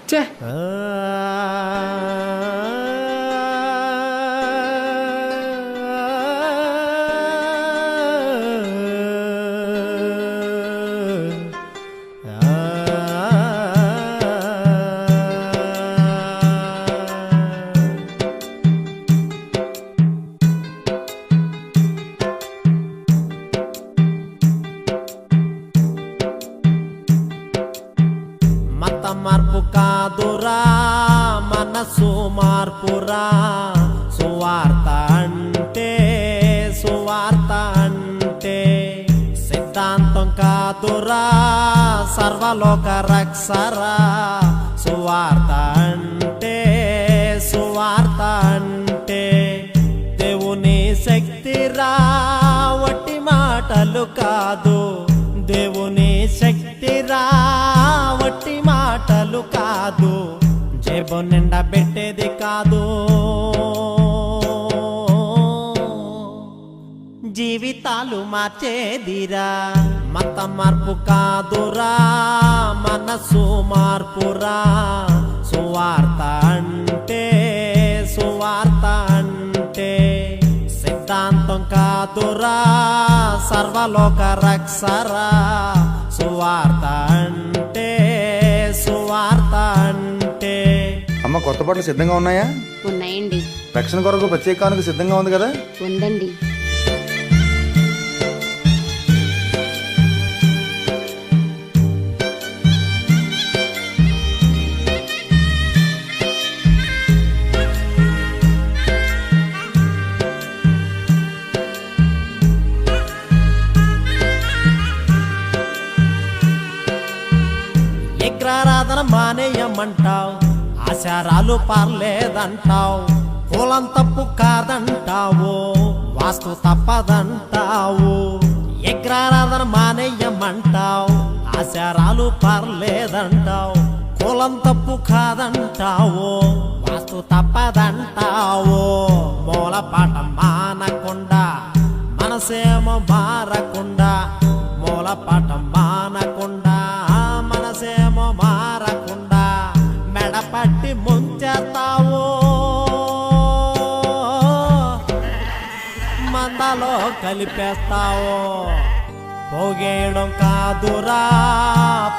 ఛే మార్పు కాదురా మనసు మార్పురా సువార్త అంటే సిద్ధాంతం కాదురా సర్వలోక రక్షరా సువార్త అంటే దేవుని శక్తిరా వట్టి మాటలు కాదు దేవుని శక్తిరా వట్టి మాటలు కాదు జేబు నిండా పెట్టేది కాదు జీవితాలు మార్చేదిరా మత మార్పు కాదురా మనసు మార్పురా సువార్త అంటే సిద్ధాంతం కాదురా సర్వలోక రక్షరా సువార్త అంటే అమ్మ కొత్త బట్టలు సిద్ధంగా ఉన్నాయా? ఉన్నాయండి. రక్షణ కొరకు ప్రత్యేకానికి సిద్ధంగా ఉంది కదా? ఉందండి. విగ్రహారాధన మానేయమంటావు, ఆచారాలు పార్లేదంటావు, కులం తప్పు కాదంటావు, వాస్తు తప్పదంటావు. విగ్రహారాధన మానేయమంటావు, ఆచారాలు పార్లేదంటావు, కులం తప్పు కాదంటావు, వాస్తు తప్పదంటావు. మూలపాఠం మానకుండా మనసేమో మారకుండా, మూలపాఠం మానకుండా మనసేమో మారకుండా మెడపట్టి ముంచేస్తావు, మందలో కలిపేస్తావు. పోగేయడం కాదురా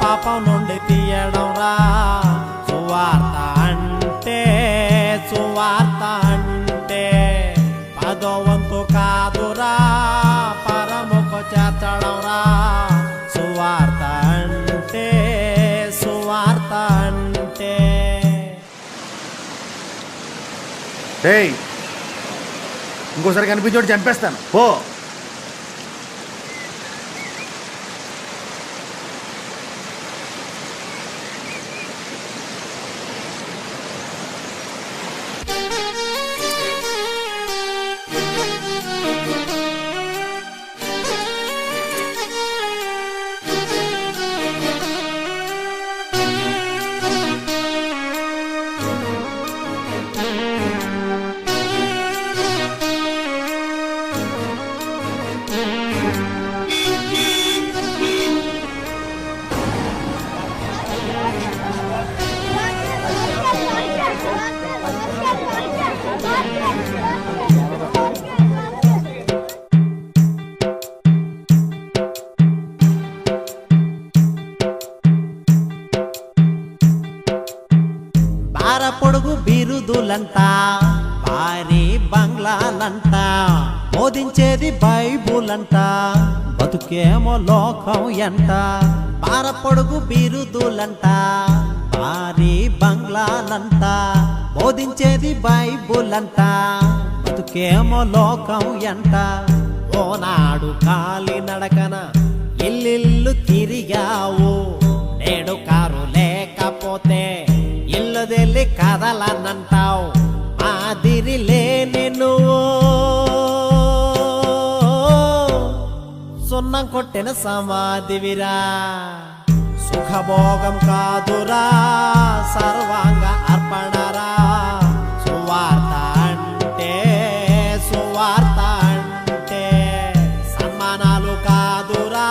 పాపం నుండి తీయడం రా సువార్త అంటే పదో వంతు కాదురా పరముకు చేర్చడం రా సువార్త అంటే ఏయ్ ఇంకోసారి కనిపించోడు చంపేస్తాను పో. పొడుగు బిరుదులంట భారీ బంగ్లాలంట బోధించేది బైబుల్ అంట బతుకేమో లోకం ఎంట. పొడుగు బిరుదులంట భారీ బంగ్లాలంట బోధించేది బైబుల్ అంట బతుకేమో లోకం ఎంట. ఓనాడు కాలి నడకన ఇల్లిల్లు తిరిగావు, నేడు కారు లేకపోతే ఇల్లు తెల్లి కదలనంటావు. మాదిరి లేని నువ్వు సున్నం కొట్టిన సమాధివిరా. సుఖభోగం కాదురా సర్వాంగ అర్పణరా సువార్త అంటే సన్మానాలు కాదురా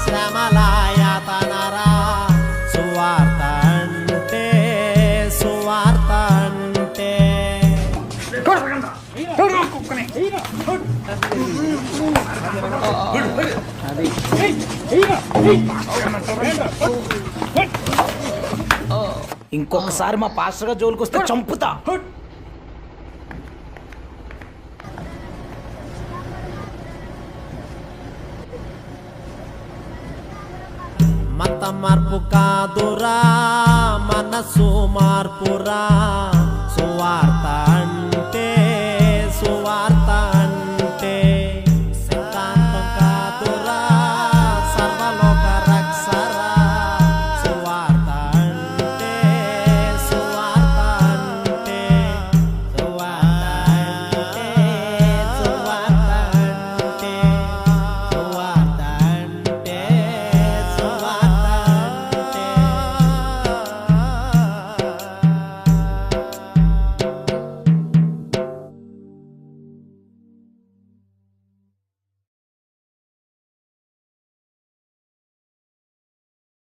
శ్రమలాయతనరా సువార్త అంటే ఇంకొకసారి మా పాస్టర్ గా జోలికి వస్తే చంపుతా. మత మార్పు కాదురా మనసు మార్పురా